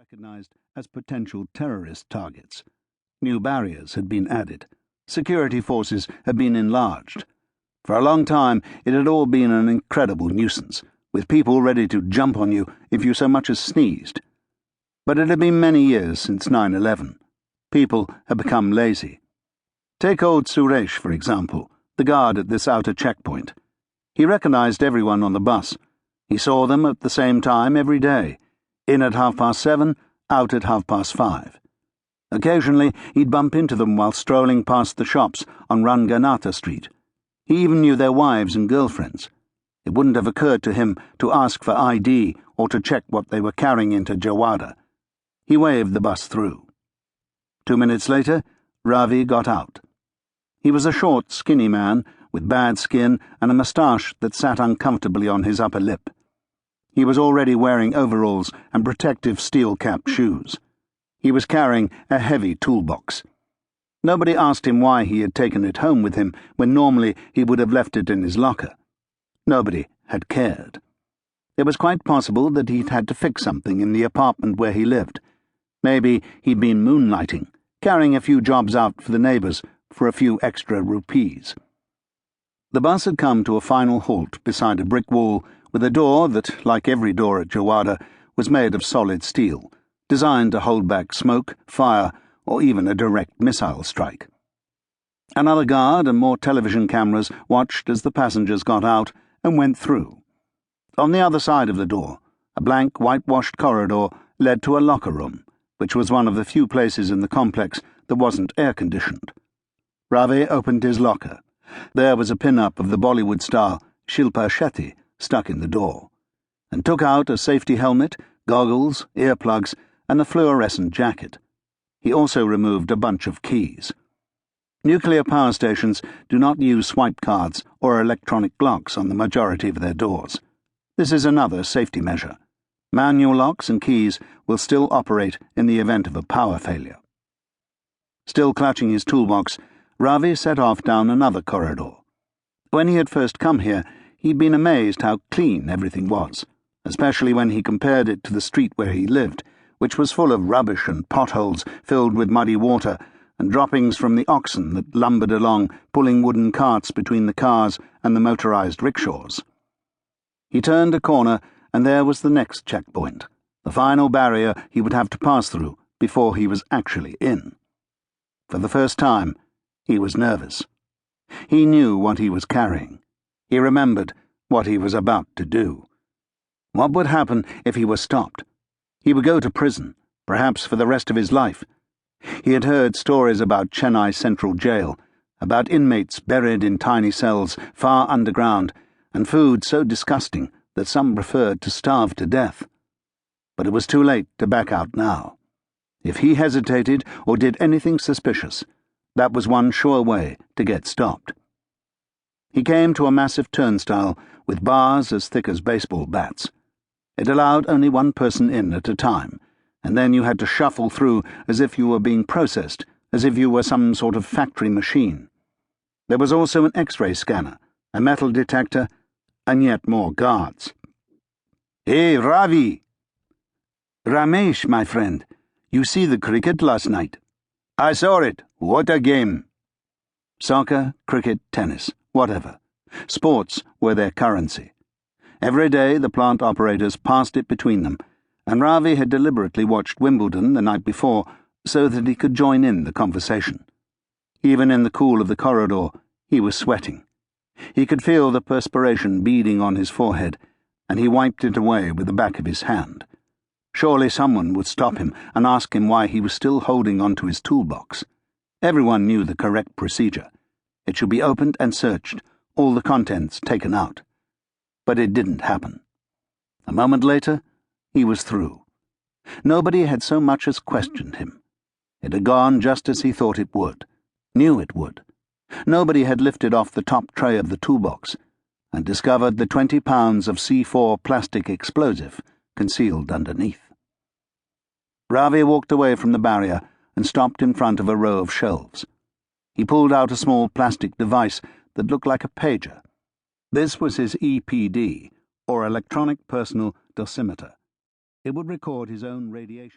recognized as potential terrorist targets. New barriers had been added. Security forces had been enlarged. For a long time, it had all been an incredible nuisance, with people ready to jump on you if you so much as sneezed. But it had been many years since 9/11. People had become lazy. Take old Suresh, for example, the guard at this outer checkpoint. He recognized everyone on the bus. He saw them at the same time every day, in at 7:30, out at 5:30. Occasionally, he'd bump into them while strolling past the shops on Ranganatha Street. He even knew their wives and girlfriends. It wouldn't have occurred to him to ask for ID or to check what they were carrying into Jawada. He waved the bus through. 2 minutes later, Ravi got out. He was a short, skinny man with bad skin and a moustache that sat uncomfortably on his upper lip. He was already wearing overalls and protective steel-capped shoes. He was carrying a heavy toolbox. Nobody asked him why he had taken it home with him when normally he would have left it in his locker. Nobody had cared. It was quite possible that he'd had to fix something in the apartment where he lived. Maybe he'd been moonlighting, carrying a few jobs out for the neighbours for a few extra rupees. The bus had come to a final halt beside a brick wall with a door that, like every door at Jawada, was made of solid steel, designed to hold back smoke, fire, or even a direct missile strike. Another guard and more television cameras watched as the passengers got out and went through. On the other side of the door, a blank, whitewashed corridor led to a locker room, which was one of the few places in the complex that wasn't air-conditioned. Ravi opened his locker. There was a pin-up of the Bollywood star Shilpa Shetty stuck in the door, and took out a safety helmet, goggles, earplugs, and a fluorescent jacket. He also removed a bunch of keys. Nuclear power stations do not use swipe cards or electronic locks on the majority of their doors. This is another safety measure. Manual locks and keys will still operate in the event of a power failure. Still clutching his toolbox, Ravi set off down another corridor. When he had first come here, he'd been amazed how clean everything was, especially when he compared it to the street where he lived, which was full of rubbish and potholes filled with muddy water and droppings from the oxen that lumbered along, pulling wooden carts between the cars and the motorized rickshaws. He turned a corner, and there was the next checkpoint, the final barrier he would have to pass through before he was actually in. For the first time, he was nervous. He knew what he was carrying. He remembered what he was about to do. What would happen if he were stopped? He would go to prison, perhaps for the rest of his life. He had heard stories about Chennai Central Jail, about inmates buried in tiny cells far underground, and food so disgusting that some preferred to starve to death. But it was too late to back out now. If he hesitated or did anything suspicious, that was one sure way to get stopped. He came to a massive turnstile with bars as thick as baseball bats. It allowed only one person in at a time, and then you had to shuffle through as if you were being processed, as if you were some sort of factory machine. There was also an X-ray scanner, a metal detector, and yet more guards. "Hey, Ravi!" "Ramesh, my friend, you see the cricket last night?" "I saw it. What a game!" Soccer, cricket, tennis, whatever. Sports were their currency. Every day the plant operators passed it between them, and Ravi had deliberately watched Wimbledon the night before so that he could join in the conversation. Even in the cool of the corridor, he was sweating. He could feel the perspiration beading on his forehead, and he wiped it away with the back of his hand. Surely someone would stop him and ask him why he was still holding onto his toolbox. Everyone knew the correct procedure. It should be opened and searched, all the contents taken out. But it didn't happen. A moment later, he was through. Nobody had so much as questioned him. It had gone just as he thought it would, knew it would. Nobody had lifted off the top tray of the toolbox and discovered the 20 pounds of C4 plastic explosive concealed underneath. Ravi walked away from the barrier and stopped in front of a row of shelves. He pulled out a small plastic device that looked like a pager. This was his EPD, or electronic personal dosimeter. It would record his own radiation.